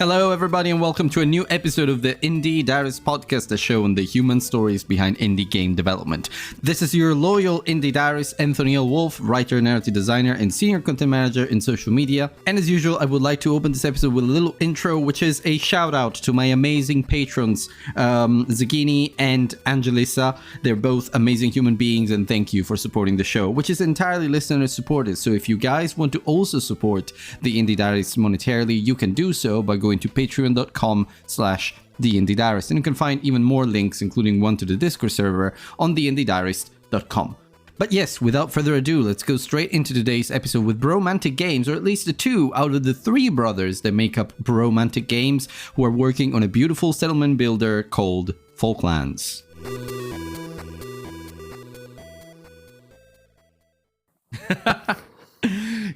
Hello, everybody, and welcome to a new episode of the Indie Diaries podcast, the show on the human stories behind indie game development. This is your loyal Indie Diaries, Anthony L. Wolf, writer, narrative designer, and senior content manager in social media. And as usual, I would like to open this episode with a little intro, which is a shout out to my amazing patrons, Zagini and Angelissa. They're both amazing human beings, and thank you for supporting the show, which is entirely listener supported. So if you guys want to also support the Indie Diaries monetarily, you can do so by going to patreon.com/theindiediarist, and you can find even more links, including one to the Discord server on theindiediarist.com. But yes, without further ado, let's go straight into today's episode with Bromantic Games, or at least the two out of the three brothers that make up Bromantic Games, who are working on a beautiful settlement builder called Folklands.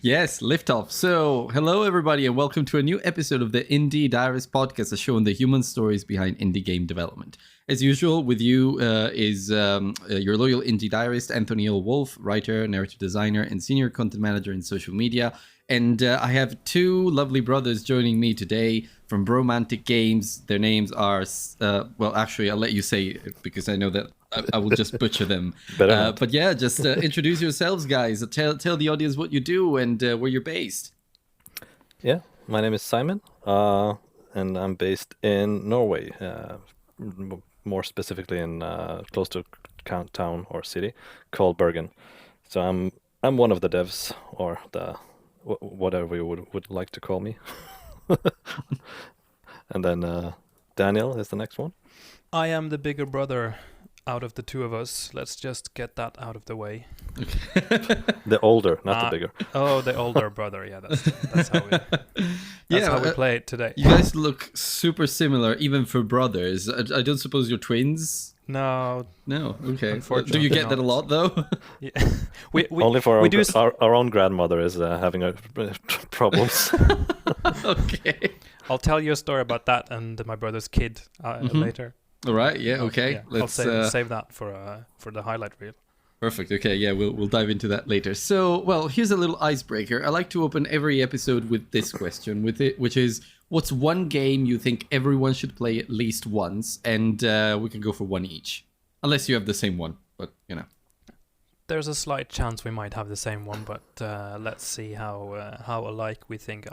Yes, liftoff. So, hello everybody, and welcome to a new episode of the Indie Diaries podcast, a show on the human stories behind indie game development. As usual, with you is your loyal Indie Diarist, Anthony L. Wolf, writer, narrative designer, and senior content manager in social media. And I have two lovely brothers joining me today from Bromantic Games. Their names are, well, actually, I'll let you say it because I know that I will just butcher them. But yeah, just introduce yourselves, guys. Tell the audience what you do and where you're based. Yeah, my name is Simen, and I'm based in Norway, more specifically in close to a town or city called Bergen. So I'm one of the devs, or the whatever you would like to call me. And then Daniel is the next one. I am the bigger brother out of the two of us. Let's just get that out of the way. The older, not the bigger. Oh, the older brother. Yeah, that's how we play it today. You guys look super similar, even for brothers. I don't suppose you're twins? No. Okay. Unfortunately, do you get that a lot, though? Yeah. Only for our own grandmother is having problems. Okay. I'll tell you a story about that and my brother's kid later. All right. Yeah. Okay. Yeah, Let's I'll save that for the highlight reel. Perfect. Okay. Yeah, we'll dive into that later. So, well, here's a little icebreaker. I like to open every episode with this question, which is, what's one game you think everyone should play at least once? And we can go for one each, unless you have the same one. But you know, there's a slight chance we might have the same one, but let's see how alike we think.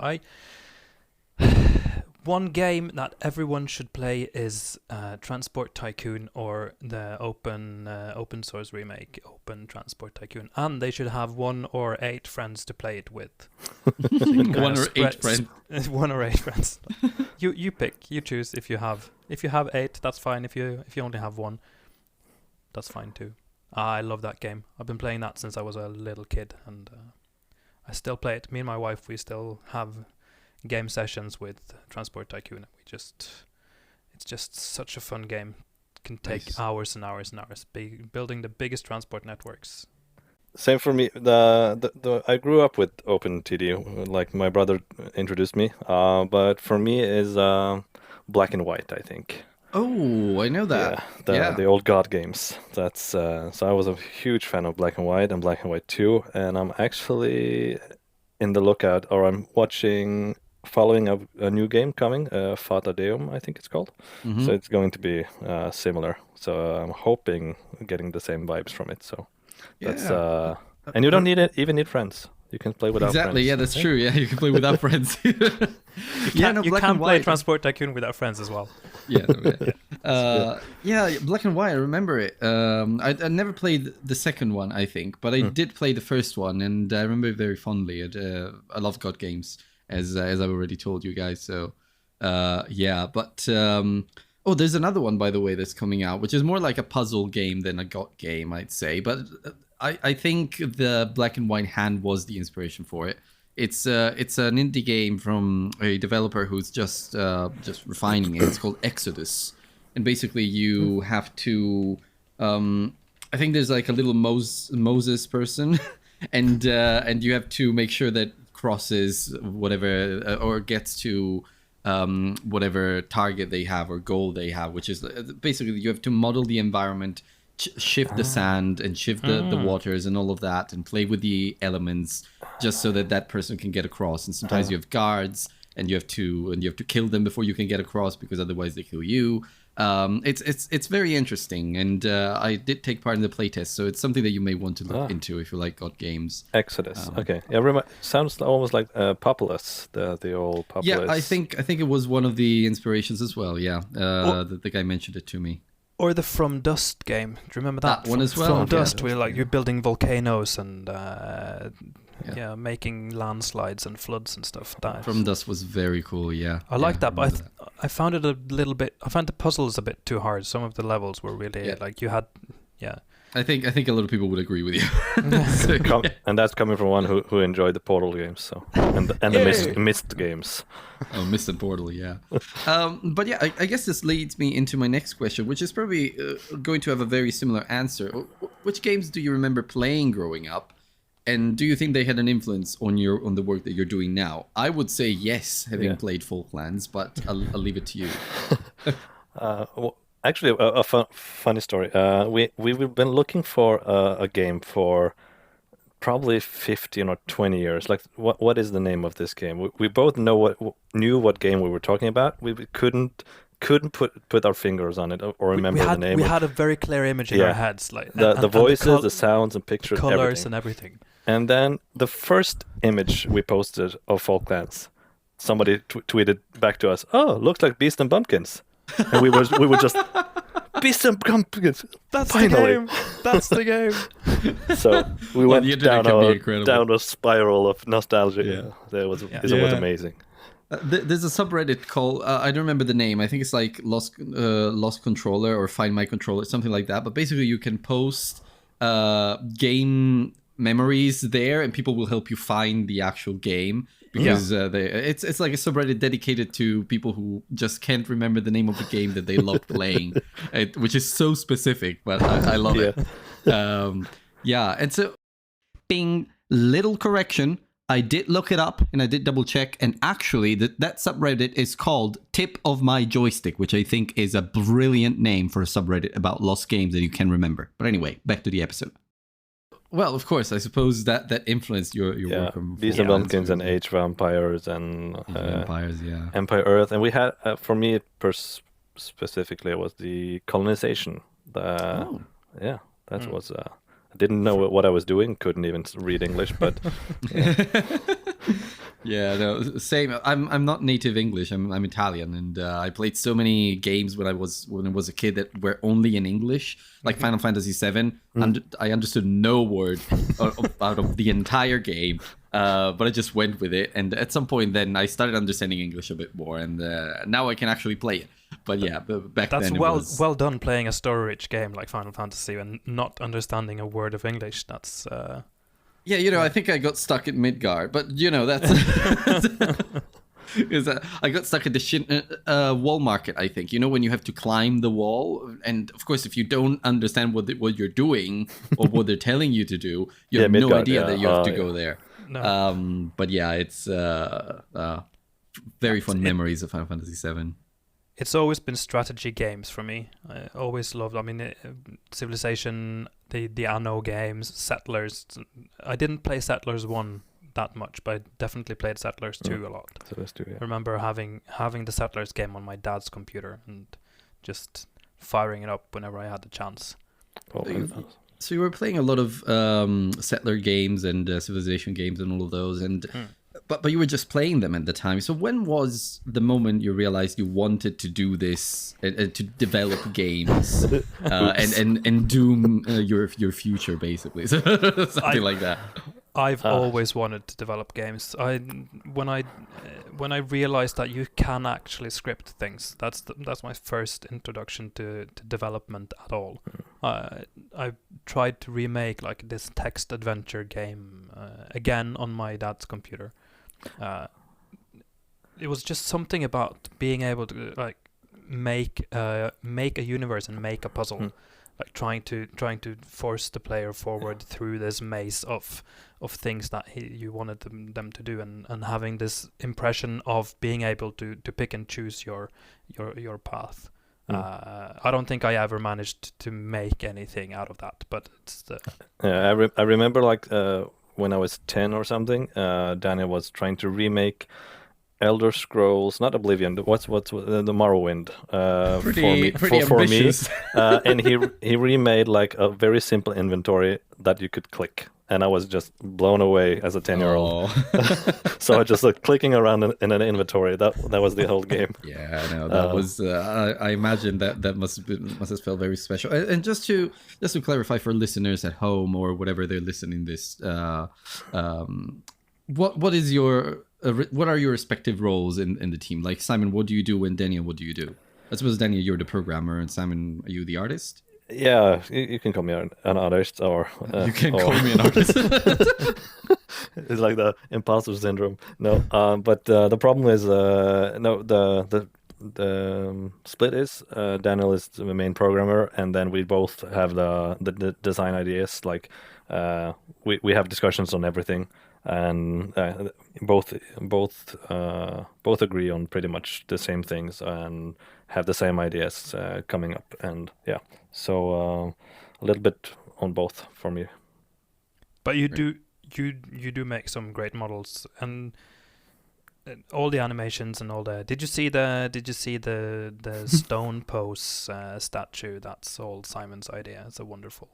One game that everyone should play is Transport Tycoon, or the open source remake, Open Transport Tycoon, and they should have 1 or 8 friends to play it with. So 1 or 8 friends. 1 or 8 friends. You pick. You choose. If you have 8, that's fine. If you only have 1, that's fine too. I love that game. I've been playing that since I was a little kid, and I still play it. Me and my wife, we still have game sessions with Transport Tycoon. It's just such a fun game. It can take hours and hours and hours. Building the biggest transport networks. Same for me. I grew up with OpenTD, like my brother introduced me. But for me is Black and White, I think. Oh, I know that. The old God games. That's so I was a huge fan of Black and White and Black and White 2, and I'm actually in the lookout, or I'm following a new game coming, Fata Deum, I think it's called. Mm-hmm. So it's going to be similar. So I'm hoping getting the same vibes from it. So that's and you don't even need friends. You can play without friends. Exactly, yeah, that's true. Yeah, you can play without friends. You can play Transport Tycoon without friends as well. Yeah. Black and White, I remember it. I never played the second one, I think, but I did play the first one, and I remember it very fondly. I love God games, as I've already told you guys. So, but there's another one, by the way, that's coming out, which is more like a puzzle game than a God game, I'd say. But I think the Black and White hand was the inspiration for it. It's an indie game from a developer who's just refining it. It's called Exodus, and basically you have to. I think there's like a little Moses person, and you have to make sure that crosses whatever or gets to whatever target they have or goal they have, which is basically you have to model the environment, shift the sand and shift the waters and all of that, and play with the elements just so that person can get across. And sometimes you have guards, and you have to kill them before you can get across, because otherwise they kill you. It's very interesting, and I did take part in the playtest, so it's something that you may want to look into if you like God games. Exodus. Okay, yeah, sounds almost like Populous, the old Populous. Yeah, I think it was one of the inspirations as well. Yeah, the guy mentioned it to me. Or the From Dust game. Do you remember that one as well? From Dust, where you're building volcanoes and making landslides and floods and stuff. From Dust was very cool. Yeah, I like that, but I found it a little bit. I found the puzzles a bit too hard. Some of the levels were really like you had. Yeah. I think a lot of people would agree with you. And that's coming from one who enjoyed the Portal games, so and the Myst games. Oh, Myst and Portal, yeah. But yeah, I guess this leads me into my next question, which is probably going to have a very similar answer. Which games do you remember playing growing up, and do you think they had an influence on the work that you're doing now? I would say yes, having played Folklands, but I'll leave it to you. Actually, a funny story. We've been looking for a game for probably 15 or 20 years. Like, what is the name of this game? We both knew what game we were talking about. We couldn't put our fingers on it or remember the name. We had a very clear image in our heads, like the voices, the sounds, and pictures, colors, and everything. And then the first image we posted of Folklands, somebody tweeted back to us, "Oh, looks like Beast and Bumpkins." And we were just Beast and Bumpkins. That's the game. That's the game. So we went down a spiral of nostalgia. Yeah, it was amazing. There's a subreddit called I don't remember the name. I think it's like Lost Controller or Find My Controller, something like that. But basically, you can post game memories there, and people will help you find the actual game. Because it's like a subreddit dedicated to people who just can't remember the name of the game that they loved playing, which is so specific, but I love it. And so, little correction, I did look it up and I did double check, and actually that subreddit is called Tip of My Joystick, which I think is a brilliant name for a subreddit about lost games that you can remember. But anyway, back to the episode. Well, of course, I suppose that influenced your work. Beast and Bumpkins and Age Vampires and Vampires, Empire Earth, and we had for me specifically it was the colonization. That was. I didn't know what I was doing. Couldn't even read English, but. Yeah, no, same. I'm not native English. I'm Italian, and I played so many games when I was a kid that were only in English, like Final Fantasy VII. And I understood no word out of the entire game, but I just went with it. And at some point, then I started understanding English a bit more, and now I can actually play it. But yeah, back then it was... well done playing a story-rich game like Final Fantasy and not understanding a word of English. That's. Yeah, I think I got stuck at Midgard, but that's I got stuck at the wall market. I think when you have to climb the wall, and of course, if you don't understand what you're doing or what they're telling you to do, you have Midgard, no idea that you have to go there. No. But yeah, it's very fun memories of Final Fantasy VII. It's always been strategy games for me. I always loved. Civilization, the Anno games, Settlers. I didn't play Settlers 1 that much, but I definitely played Settlers 2 a lot. Settlers 2, yeah. I remember having the Settlers game on my dad's computer and just firing it up whenever I had the chance. So you were playing a lot of settler games and civilization games and all of those, and but you were just playing them at the time. So when was the moment you realized you wanted to do this and to develop games and doom your future, basically? Something like that. I've always wanted to develop games. When I realized that you can actually script things, that's my first introduction to development at all. I tried to remake like this text adventure game again on my dad's computer. It was just something about being able to like make a universe and make a puzzle. Like trying to force the player forward through this maze of things that you wanted them to do, and having this impression of being able to pick and choose your path. I don't think I ever managed to make anything out of that, but it's I remember like when I was 10 or something, Daniel was trying to remake Elder Scrolls, not Oblivion. What's the Morrowind? Pretty for me. ambitious. And he remade like a very simple inventory that you could click, and I was just blown away as a 10-year-old. So I just clicking around in an inventory. That was the whole game. Yeah, I know that was. I imagine that must have felt very special. And just to clarify for listeners at home or whatever they're listening this, what is your what are your respective roles in the team? Like Simen, what do you do, and Daniel, what do you do? I suppose Daniel, you're the programmer, and Simen, are you the artist? Yeah, you can call me an artist, or you can call me an artist. It's like the imposter syndrome. No, but the problem is no, the split is Daniel is the main programmer, and then we both have the design ideas. Like we have discussions on everything, and both agree on pretty much the same things and have the same ideas coming up, and yeah, so a little bit on both for me. But you do make some great models, and all the animations and all the. Did you see the stone pose statue? That's all Simen's idea. It's a wonderful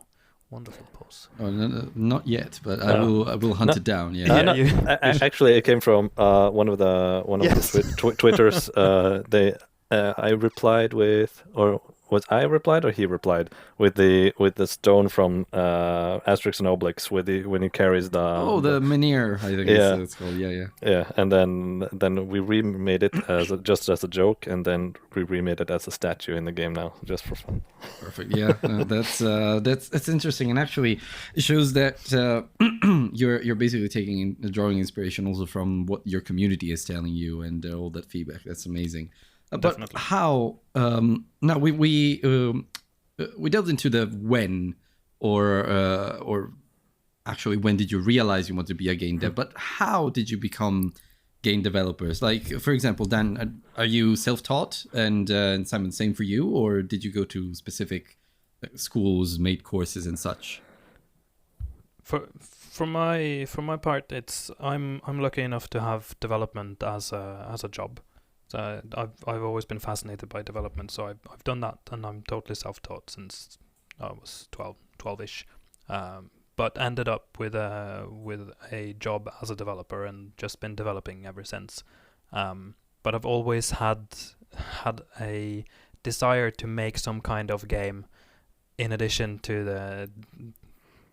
pose. Oh, no, not yet, but I will hunt it down. Yeah. Actually, it came from one of the Twitters. I replied with, or was I replied or he replied with the stone from Asterix and Obelix when he carries the menhir, I think it's called. Yeah, and then we remade it just as a joke, and then we remade it as a statue in the game now, just for fun. Perfect. Yeah, that's interesting, and actually it shows that you're basically drawing inspiration also from what your community is telling you and all that feedback. That's amazing. But Definitely. How? Now we delved into the when, or actually when did you realize you want to be a game dev? But how did you become game developers? Like, for example, Dan, are you self-taught, and Simen, same for you, or did you go to specific schools, made courses, and such? For my part, it's I'm lucky enough to have development as a job. So I've always been fascinated by development, so I've done that, and I'm totally self-taught since I was 12-ish, but ended up with a job as a developer and just been developing ever since. But I've always had a desire to make some kind of game in addition to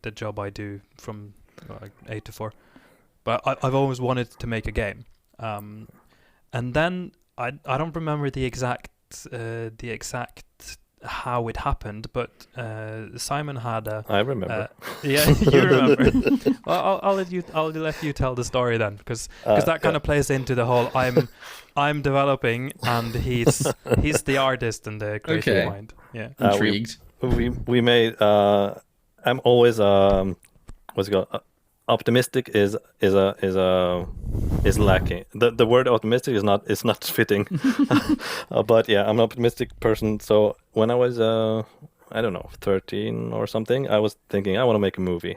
the job I do from 8 to 4. But I've always wanted to make a game, and then. I don't remember the exact how it happened, but Simen had a. I remember. Yeah, you remember. Well, I'll let you tell the story then, because that kind of plays into the whole I'm developing and he's the artist and the creative mind. Yeah, intrigued. We made. I'm always what's it called? Optimistic is lacking. The word optimistic is not fitting. But yeah, I'm an optimistic person. So when I was I don't know, 13 or something, I was thinking I want to make a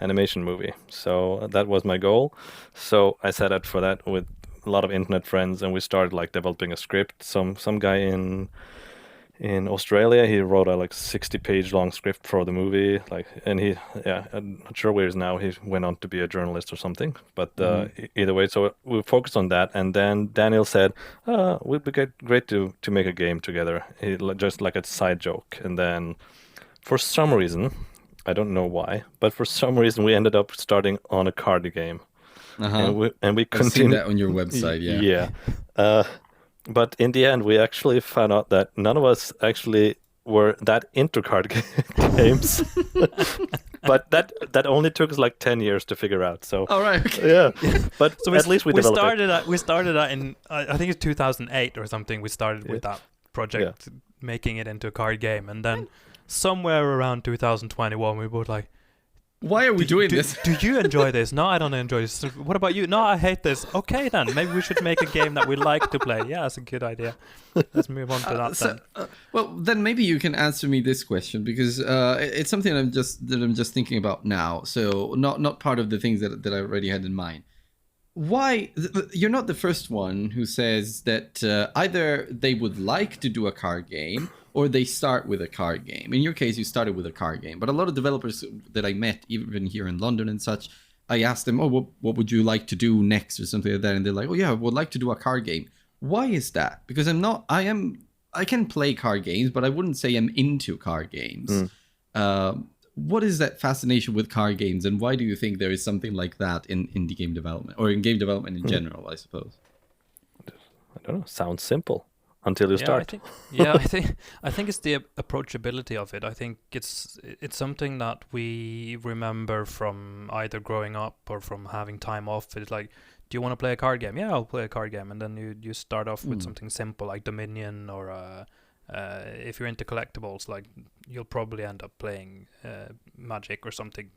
animation movie. So that was my goal. So I set out for that with a lot of internet friends, and we started like developing a script. Some guy in Australia, he wrote a 60-page long script for the movie, and I'm not sure where he is now. He went on to be a journalist or something, but either way, so we focused on that. And then Daniel said, would be great to make a game together, just like a side joke. And then for some reason, I don't know why, but for some reason we ended up starting on a card game. And we continued. I've seen that on your website. Yeah. But in the end, we actually found out that none of us actually were that into card games. But that only took us 10 years to figure out. So all right. Okay. Yeah. But so at least we developed it. We started that in I think it's 2008 or something. We started with that project, making it into a card game, and then somewhere around 2021, we both why are we doing this? Do you enjoy this? No, I don't enjoy this. What about you? No, I hate this. Okay, then. Maybe we should make a game that we like to play. Yeah, that's a good idea. Let's move on to that then. Well, then maybe you can answer me this question, because it's something I'm just thinking about now. So not part of the things that I already had in mind. why you're not the first one who says that either they would like to do a card game or they start with a card game. In your case, you started with a card game, but a lot of developers that I met, even here in London and such, I asked them, "Oh, what would you like to do next?" or something like that, and they're like, "Oh yeah, I would like to do a card game." Why is that? Because I can play card games, but I wouldn't say I'm into card games. What is that fascination with card games, and why do you think there is something like that in indie game development, or in game development in general, I suppose? I don't know. Sounds simple until you Yeah, start. I think it's the approachability of it. I think it's something that we remember from either growing up or from having time off. It's like, do you want to play a card game? Yeah, I'll play a card game, and then you start off with something simple like Dominion, or if you're into collectibles, like you'll probably end up playing Magic or something.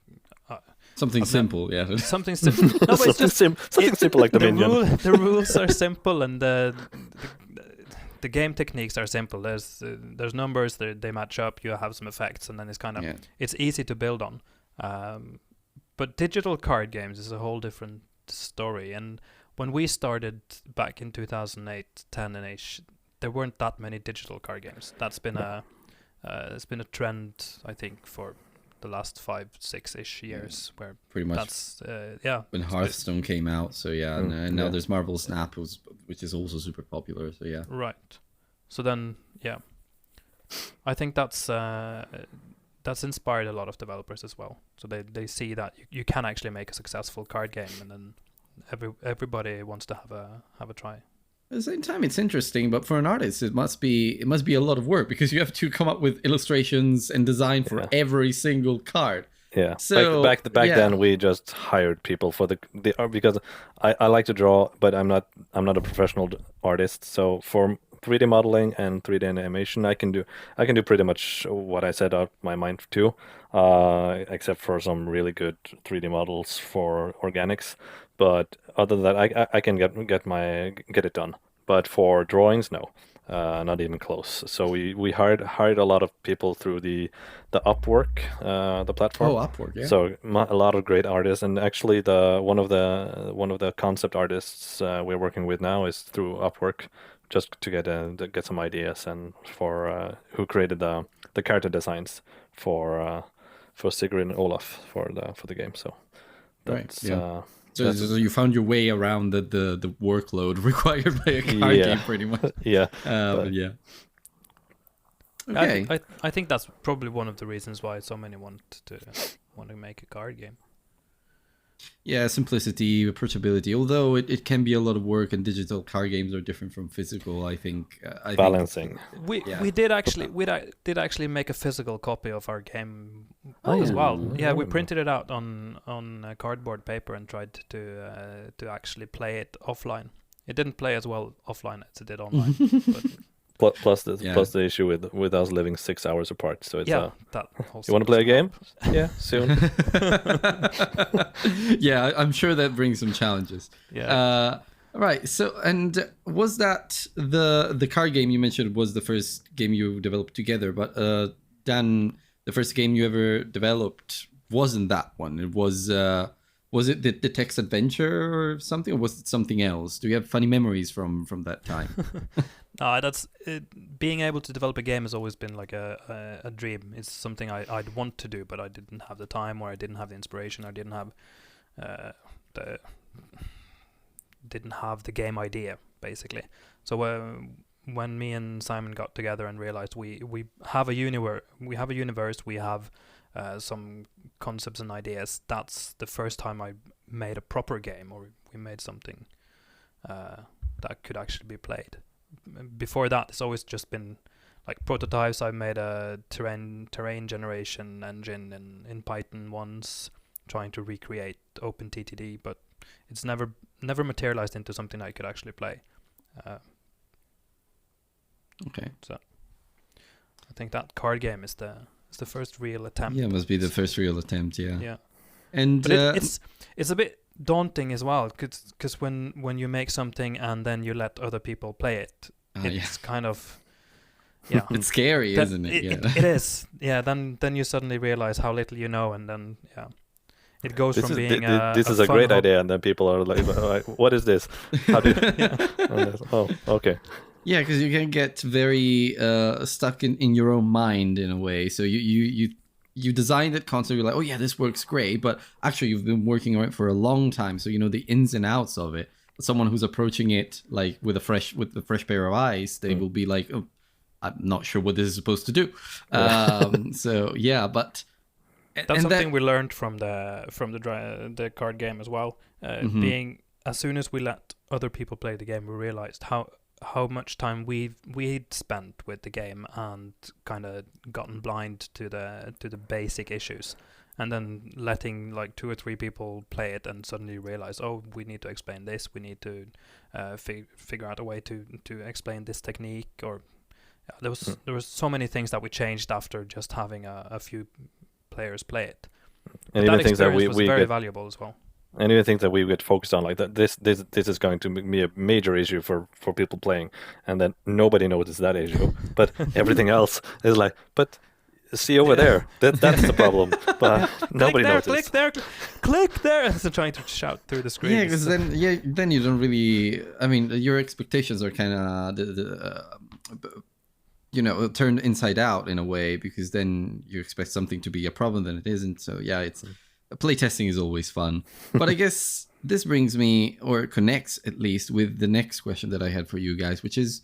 Something simple, yeah. Something simple. No, but it's just something simple like Dominion. The rules are simple, and the game techniques are simple. There's numbers, they match up. You have some effects, and then it's kind of it's easy to build on. But digital card games is a whole different story. And when we started back in 2008, 10 and ish, there weren't that many digital card games. That's been it's been a trend, I think, for the last 5-6-ish years, where pretty much that's when Hearthstone came out. So and now there's Marvel Snap, which is also super popular. So right. So then I think that's inspired a lot of developers as well. So they see that you can actually make a successful card game, and then everybody wants to have a try. At the same time, it's interesting, but for an artist, it must be a lot of work, because you have to come up with illustrations and design for every single card. Yeah. So back then, we just hired people for the art, because I like to draw, but I'm not a professional artist. So for 3D modeling and 3D animation, I can do pretty much what I set out my mind to, except for some really good 3D models for organics. But other than that, I can get it done. But for drawings, no, not even close. So we hired a lot of people through the Upwork, the platform. Oh, Upwork, yeah. So a lot of great artists, and actually one of the concept artists we're working with now is through Upwork, just to get some ideas, and for who created the character designs for Sigrid and Olaf for the game. So that's So you found your way around the workload required by a card game, pretty much. Yeah. Okay. I think that's probably one of the reasons why so many want to make a card game. Yeah, simplicity, approachability. Although it can be a lot of work, and digital card games are different from physical. I think balancing. We did actually make a physical copy of our game as well. Yeah, we printed it out on cardboard paper and tried to actually play it offline. It didn't play as well offline as it did online. But plus the issue with us living 6 hours apart. So it's that you want to play a game? Yeah, soon. Yeah, I'm sure that brings some challenges. Yeah. All right. So, and was that the card game you mentioned was the first game you developed together? But Dan, the first game you ever developed wasn't that one. It was it the text adventure or something, or was it something else? Do you have funny memories from that time? That's being able to develop a game has always been like a dream. It's something I'd want to do, but I didn't have the time, or I didn't have the inspiration, I didn't have the game idea, basically. So when me and Simen got together and realized we have a universe, we have some concepts and ideas, that's the first time I made a proper game, or we made something that could actually be played. Before that, it's always just been like prototypes. I made a terrain generation engine in Python once, trying to recreate OpenTTD, but it's never materialized into something I could actually play. Okay. So I think that card game is the first real attempt. Yeah, it must be the first real attempt. Yeah. Yeah. And but it's a bit daunting as well, because when you make something and then you let other people play it, it's kind of it's scary, isn't it? It is. Yeah. Then you suddenly realize how little you know, and then It goes This from is being this is a fun great hobby. idea, and then people are like, "What is this? How do?" Oh, okay. Yeah, because you can get very stuck in your own mind in a way. So you designed it constantly. You're like, oh yeah, this works great, but actually you've been working on it for a long time, so you know the ins and outs of it. But someone who's approaching it like with a fresh pair of eyes, they will be like, oh, I'm not sure what this is supposed to do. So yeah, but That's and something that we learned from the card game as well. Being as soon as we let other people play the game, we realized how much time we'd spent with the game and kind of gotten blind to the basic issues, and then letting like 2 or 3 people play it and suddenly realize, oh, we need to explain this, we need to figure out a way to explain this technique, or there was so many things that we changed after just having a few players play it. And But even that things that experience we was very get, valuable as well. and even things that we get focused on, like that. This is going to be a major issue for people playing, and then nobody notices that issue, but everything else is like, but see over there, that's the problem, but nobody notices. Click there. So trying to shout through the screen. yeah, because then you don't really. I mean, your expectations are kind of turned inside out in a way, because then you expect something to be a problem, then it isn't. So yeah, it's playtesting is always fun. But I guess this brings me, or connects at least, with the next question that I had for you guys, which is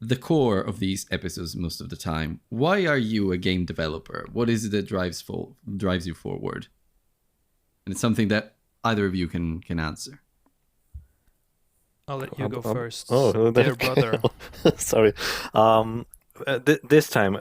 the core of these episodes most of the time. Why are you a game developer? What is it that drives you forward? And it's something that either of you can answer. I'll let you go first. Oh, dear brother. Sorry. This time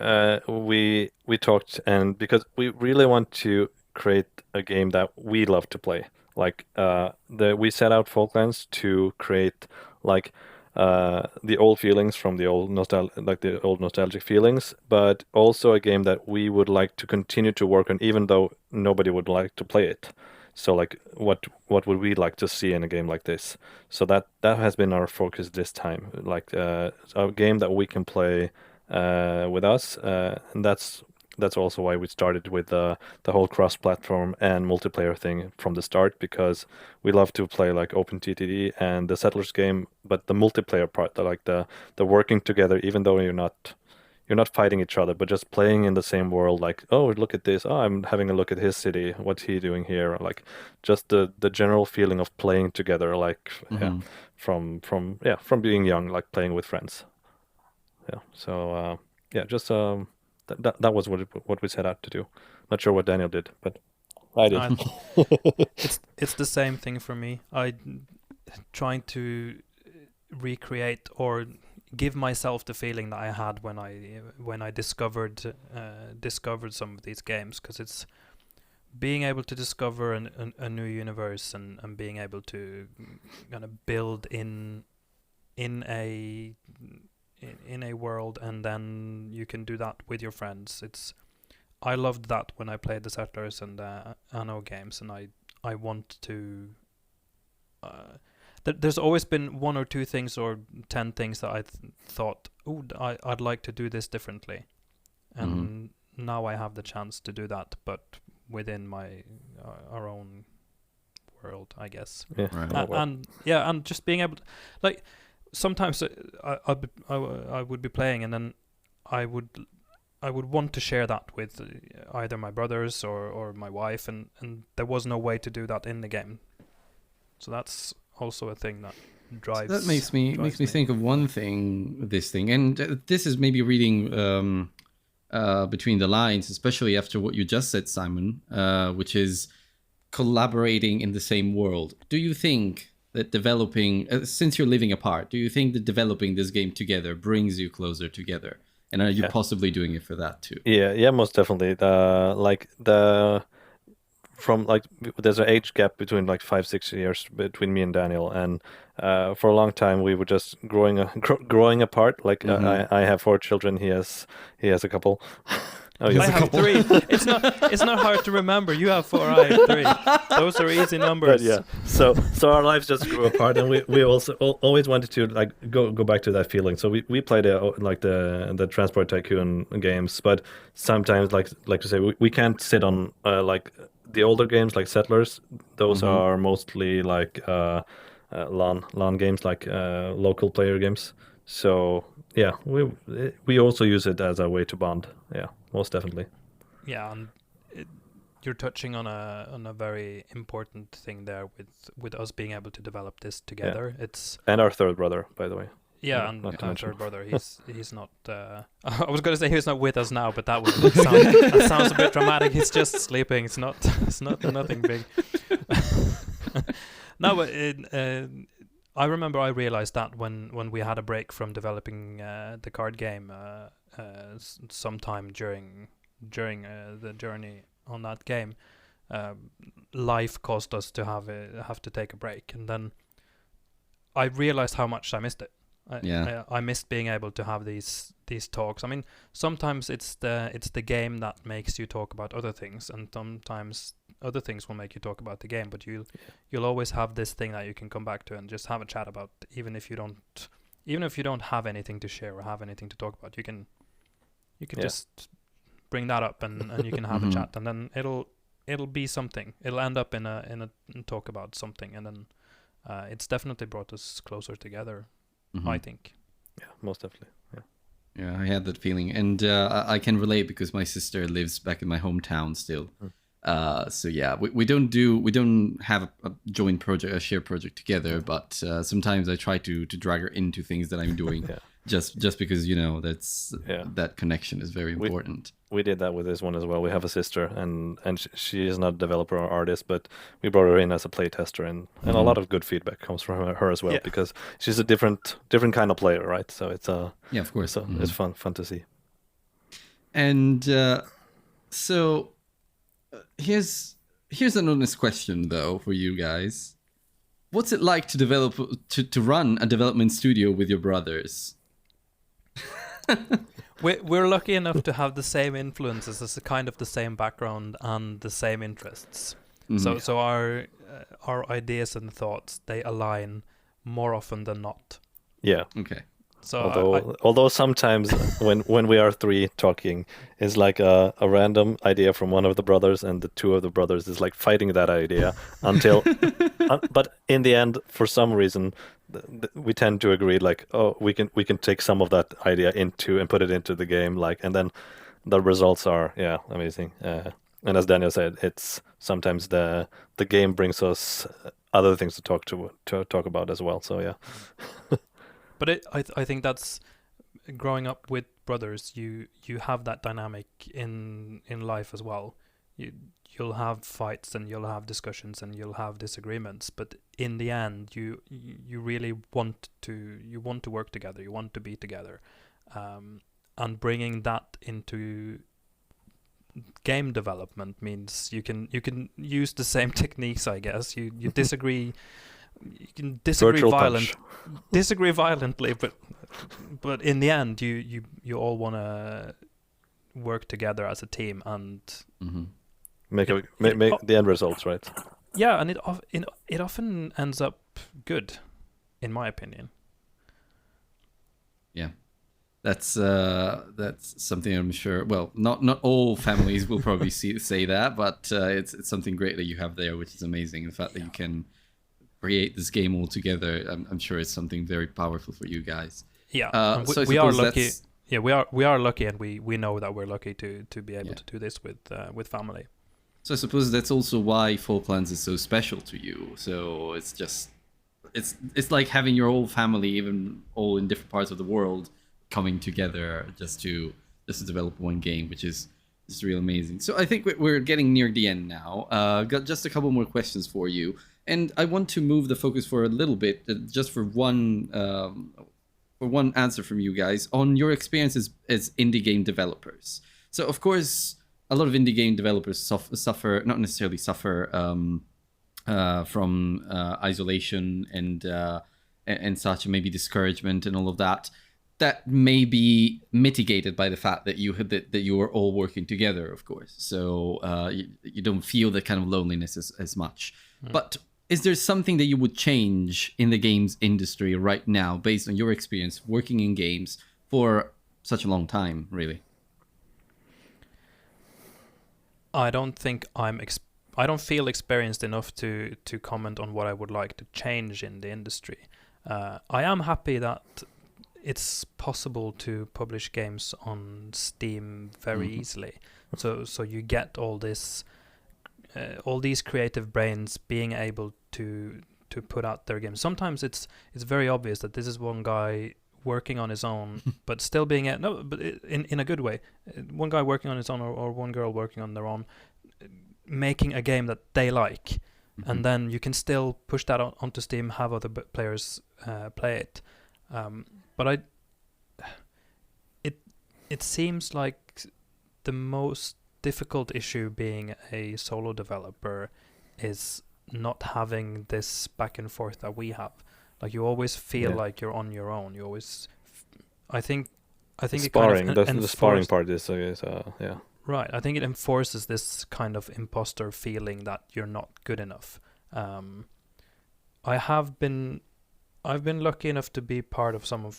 we talked, and because we really want to create a game that we love to play. Like we set out Folklands to create like the old feelings from the old nostalgic feelings, but also a game that we would like to continue to work on, even though nobody would like to play it. So like, what would we like to see in a game like this? So that has been our focus this time. Like a game that we can play with us, and that's also why we started with the whole cross-platform and multiplayer thing from the start, because we love to play like OpenTTD and the Settlers game, but the multiplayer part, the working together, even though you're not fighting each other, but just playing in the same world. Like, oh, look at this. Oh, I'm having a look at his city. What's he doing here? Like, just the general feeling of playing together, like from being young, like playing with friends. Yeah. So just that was what we set out to do. Not sure what Daniel did, but I did. It's the same thing for me. I trying to recreate or give myself the feeling that I had when I discovered some of these games, because it's being able to discover a new universe and being able to kind of build in a world, and then you can do that with your friends. I loved that when I played the Settlers and Anno games, and I want to. There's always been 1 or 2 things or 10 things that I thought, oh, I'd like to do this differently, and now I have the chance to do that, but within my our own world, I guess. Yeah. Right. And just being able to, like, sometimes I would be playing, and then I would want to share that with either my brothers or my wife, and there was no way to do that in the game. So that's also a thing that drives. So that makes me think of one thing. This thing, and this is maybe reading between the lines, especially after what you just said, Simen, which is collaborating in the same world. Do you think that developing, since you're living apart, do you think that developing this game together brings you closer together? And are you possibly doing it for that too? Yeah, most definitely. There's an age gap between like 5-6 years between me and Daniel, and for a long time we were just growing apart. Like I have 4 children, he has a couple. I have 3. It's not hard to remember. You have 4, I have 3. Those are easy numbers. But yeah, so our lives just grew apart, and we also always wanted to like go back to that feeling. So we played like the Transport Tycoon games, but sometimes like you say, we can't sit on like the older games like Settlers, those Mhm. are mostly like LAN games, like local player games. So yeah, we also use it as a way to bond. Yeah, most definitely. Yeah, and you're touching on a very important thing there with us being able to develop this together. It's And our third brother, by the way. yeah, and Not to our mention. third brother, he's not. I was going to say he's not with us now, but that sounds a bit dramatic. He's just sleeping. It's not nothing big. No, but I remember I realized that when we had a break from developing the card game sometime during the journey on that game, life caused us to have to take a break, and then I realized how much I missed it. I missed being able to have these talks. I mean, sometimes it's the game that makes you talk about other things, and sometimes other things will make you talk about the game. But you'll always have this thing that you can come back to and just have a chat about, even if you don't have anything to share or have anything to talk about. You can just bring that up and you can have a chat, and then it'll be something. It'll end up in a talk about something, and then it's definitely brought us closer together. I think. Yeah, most definitely. Yeah, I had that feeling, and I can relate because my sister lives back in my hometown still. So yeah, we don't have a joint project, a shared project together, but sometimes I try to drag her into things that I'm doing, just because that connection is very important. We did that with this one as well. We have a sister, and she is not a developer or artist, but we brought her in as a playtester, and a lot of good feedback comes from her as well, because she's a different kind of player, right? So it's yeah, of course, it's fun to see. And so here's an honest question though for you guys: what's it like to develop to run a development studio with your brothers? We're lucky enough to have the same influences, as a kind of the same background and the same interests. So our ideas and thoughts, they align more often than not. Yeah. Okay. So although sometimes when we are three talking, it's like a random idea from one of the brothers, and the two of the brothers is like fighting that idea until, but in the end, for some reason, we tend to agree, like, oh, we can take some of that idea and put it into the game, like, and then the results are amazing. And as Daniel said, it's sometimes the game brings us other things to talk about as well. So yeah. But I think that's growing up with brothers. You have that dynamic in life as well. You'll have fights and you'll have discussions and you'll have disagreements, but in the end, you really want to work together. You want to be together, and bringing that into game development means you can use the same techniques. I guess you disagree. You can disagree violently, but in the end, you all want to work together as a team and make the end results right. Yeah, and it often ends up good, in my opinion. Yeah, that's something I'm sure. Well, not all families will probably say that, but it's something great that you have there, which is amazing. The fact that you can create this game all together, I'm sure it's something very powerful for you guys. Yeah, so we are lucky. Yeah, we are lucky, and we know that we're lucky to be able to do this with family. So I suppose that's also why Folklands is so special to you. So it's just it's like having your whole family, even all in different parts of the world, coming together just to develop one game, which is really amazing. So I think we're getting near the end now. Got just a couple more questions for you. And I want to move the focus for a little bit, just for one answer from you guys on your experiences as indie game developers. So, of course, a lot of indie game developers suffer, not necessarily suffer from isolation and such, and maybe discouragement and all of that. That may be mitigated by the fact that you are all working together, of course. So you don't feel that kind of loneliness as much. But is there something that you would change in the games industry right now, based on your experience working in games for such a long time, really? I don't think I'm I don't feel experienced enough to comment on what I would like to change in the industry. I am happy that it's possible to publish games on Steam very easily. So you get all these creative brains being able to put out their games. Sometimes it's very obvious that this is one guy working on his own, but still being in a good way. One guy working on his own, or one girl working on their own, making a game that they like, and then you can still push that onto Steam, have other players play it. But it seems like the most difficult issue being a solo developer is not having this back and forth that we have. Like, you always feel like you're on your own. You always, I think sparring. it kind of the sparring part is yeah. Right. I think it enforces this kind of imposter feeling that you're not good enough. I've been lucky enough to be part of some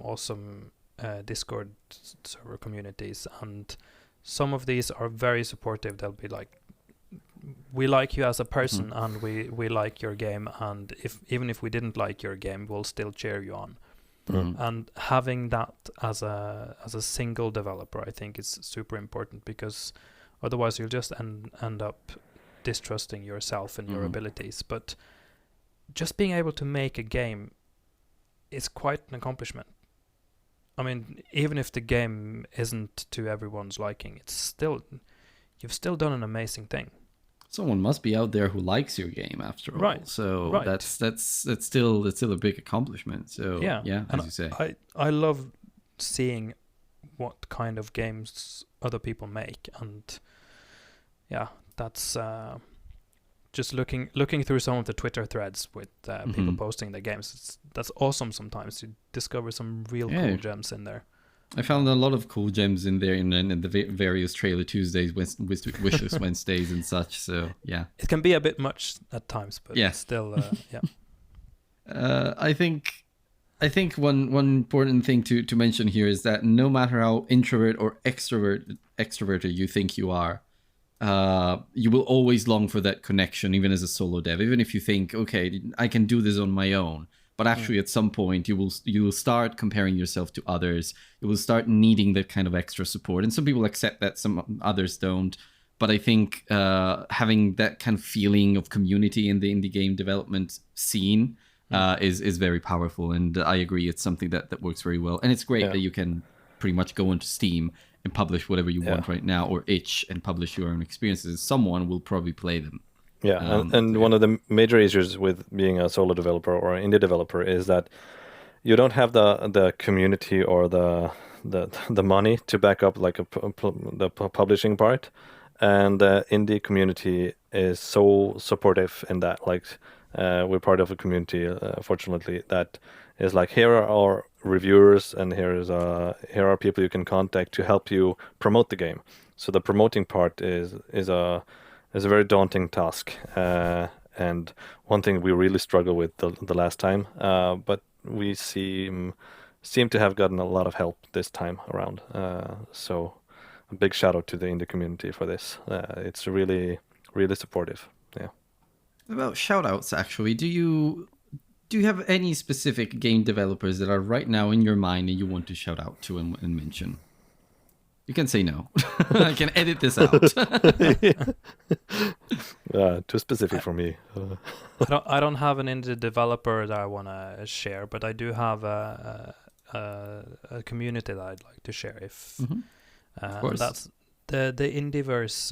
awesome Discord server communities, and some of these are very supportive. They'll be like, we like you as a person, and we like your game, and even if we didn't like your game, we'll still cheer you on. And having that as a single developer, I think, is super important, because otherwise you'll just end up distrusting yourself and your abilities. But just being able to make a game is quite an accomplishment. I mean, even if the game isn't to everyone's liking, you've still done an amazing thing. Someone must be out there who likes your game after all. Right. So that's still a big accomplishment. So yeah, as you say. I love seeing what kind of games other people make, and yeah, that's just looking through some of the Twitter threads with people posting their games. That's awesome. Sometimes you discover some real cool gems in there. I found a lot of cool gems in there, in the various Trailer Tuesdays, Wishlist Wednesdays, and such. So yeah, it can be a bit much at times, but still, yeah. I think one important thing to mention here is that no matter how introvert or extroverted you think you are, you will always long for that connection, even as a solo dev. Even if you think, okay, I can do this on my own. But actually, at some point, you will start comparing yourself to others. You will start needing that kind of extra support. And some people accept that, some others don't. But I think having that kind of feeling of community in the indie game development scene is very powerful. And I agree, it's something that works very well. And it's great that you can pretty much go into Steam and publish whatever you want right now, or itch and publish your own experiences. Someone will probably play them. Yeah, and one of the major issues with being a solo developer or an indie developer is that you don't have the community or the money to back up like the publishing part, and the indie community is so supportive in that. Like, we're part of a community, fortunately, that is like, here are our reviewers, and here are people you can contact to help you promote the game. So the promoting part is a very daunting task, and one thing we really struggle with the last time, but we seem to have gotten a lot of help this time around. So a big shout out to the indie community for this. It's really, really supportive. Yeah. About shout outs, actually, do you have any specific game developers that are right now in your mind and you want to shout out to and mention? You can say no. I can edit this out. Too specific for me. I don't have an indie developer that I want to share, but I do have a community that I'd like to share. Of course. That's the Indieverse.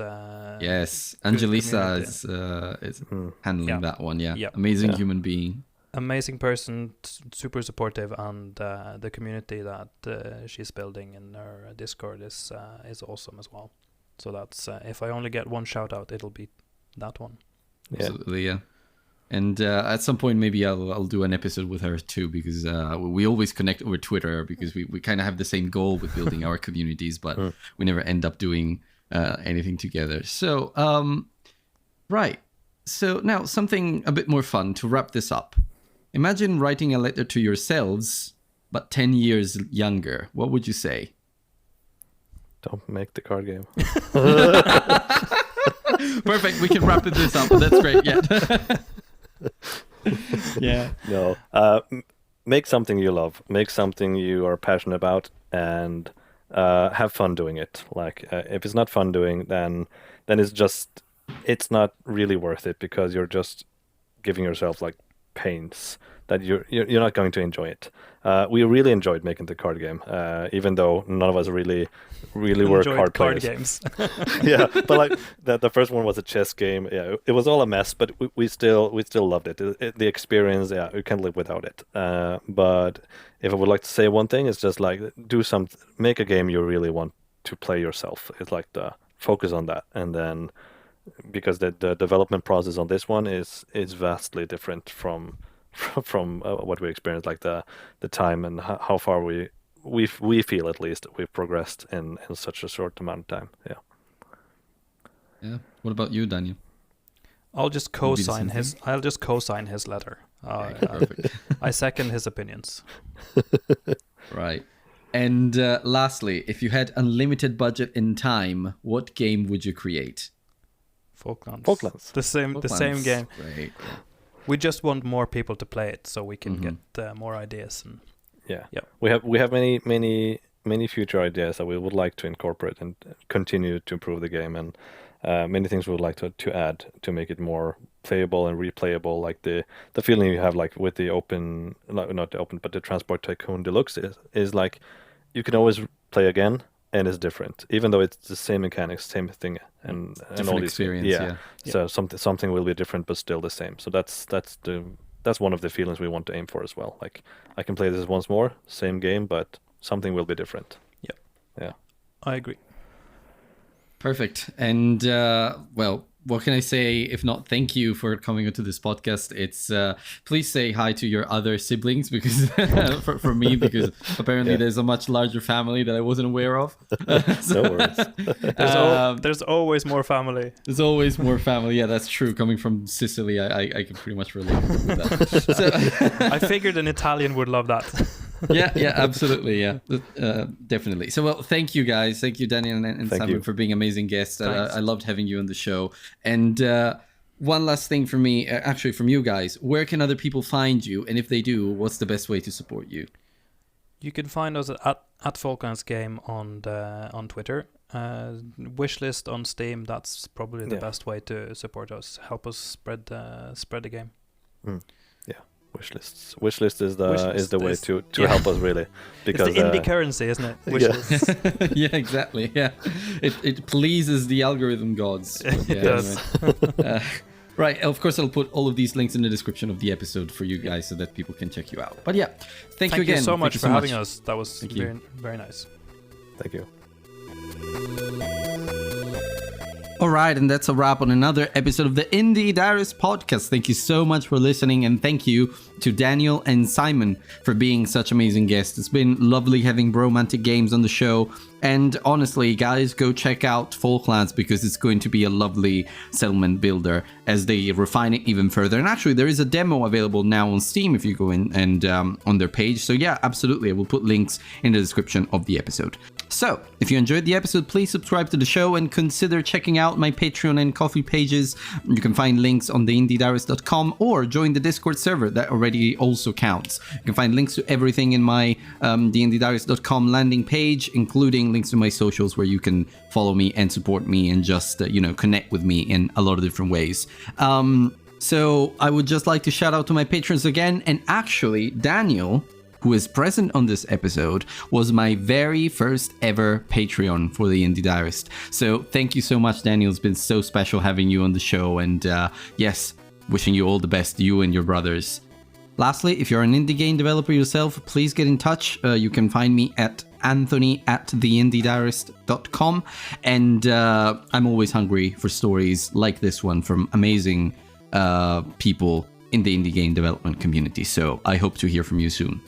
Yes, Angelisa is handling that one. Yeah, amazing human being. Amazing person, super supportive, and the community that she's building in her Discord is awesome as well. So that's if I only get one shout out, it'll be that one. Absolutely, yeah. And at some point, maybe I'll do an episode with her too, because we always connect over Twitter, because we kind of have the same goal with building our communities, but we never end up doing anything together. So right. So now something a bit more fun to wrap this up. Imagine writing a letter to yourselves, but 10 years younger. What would you say? Don't make the card game. Perfect. We can wrap this up. That's great. Yeah. Yeah. No. Make something you love. Make something you are passionate about, and have fun doing it. Like if it's not fun doing, then it's not really worth it, because you're just giving yourself like pains that you're not going to enjoy it. We really enjoyed making the card game, even though none of us really were card players. Games. Yeah, but like the first one was a chess game. Yeah, it was all a mess, but we still loved it. The experience, yeah, we can't live without it. But if I would like to say one thing, it's just like make a game you really want to play yourself. It's like the focus on that, and then because the development process on this one is vastly different from what we experienced, like the time and how far we feel, at least, we've progressed in such a short amount of time. Yeah. What about you, Daniel? I'll just co-sign his letter. Perfect. I second his opinions. Right. And lastly, if you had unlimited budget and time, what game would you create? Folklands. The same game. Great. We just want more people to play it, so we can get more ideas. And yeah. We have many future ideas that we would like to incorporate and continue to improve the game, and many things we would like to add to make it more playable and replayable. Like the feeling you have like with the the Transport Tycoon Deluxe is like you can always play again. And it's different, even though it's the same mechanics, same thing, and all these experience. Yeah. So something will be different, but still the same. So that's one of the feelings we want to aim for as well. Like I can play this once more, same game, but something will be different. Yep. Yeah. I agree. Perfect. And well, what can I say if not thank you for coming onto this podcast? It's please say hi to your other siblings, because for me, because apparently there's a much larger family that I wasn't aware of. No worries. There's always more family. There's always more family. Yeah, that's true. Coming from Sicily, I can pretty much relate with that. So, I figured an Italian would love that. Yeah, absolutely. Yeah, definitely. So, well, thank you guys. Thank you, Daniel and Simen, for being amazing guests. I loved having you on the show. And one last thing from me, actually from you guys, where can other people find you? And if they do, what's the best way to support you? You can find us at Folklands Game on Twitter. Wishlist on Steam. That's probably the best way to support us. Help us spread the game. Yeah. Wishlist is the way to help us, really, because it's the indie currency, isn't it? Wishlist. Yeah, exactly. Yeah, it pleases the algorithm gods. It does. Anyway. Right. Of course, I'll put all of these links in the description of the episode for you guys, so that people can check you out. But yeah, thank you again. Thank you so much for having us. That was very, very nice. Thank you. All right, and that's a wrap on another episode of the Indie Diarist podcast. Thank you so much for listening, and thank you to Daniel and Simen for being such amazing guests. It's been lovely having Bromantic Games on the show, and honestly, guys, go check out Folklands, because it's going to be a lovely settlement builder as they refine it even further. And actually, there is a demo available now on Steam if you go in and on their page. So yeah, absolutely, I will put links in the description of the episode. So, if you enjoyed the episode, please subscribe to the show and consider checking out my Patreon and Ko-fi pages. You can find links on theindiediarist.com or join the Discord server. That already also counts. You can find links to everything in my theindiediarist.com landing page, including links to my socials where you can follow me and support me and just, connect with me in a lot of different ways. So, I would just like to shout out to my patrons again. And actually, Daniel, who is present on this episode, was my very first ever Patreon for the Indie Diarist. So thank you so much, Daniel. It's been so special having you on the show. And yes, wishing you all the best, you and your brothers. Lastly, if you're an indie game developer yourself, please get in touch. You can find me at anthony@theindiediarist.com. And I'm always hungry for stories like this one from amazing people in the indie game development community. So I hope to hear from you soon.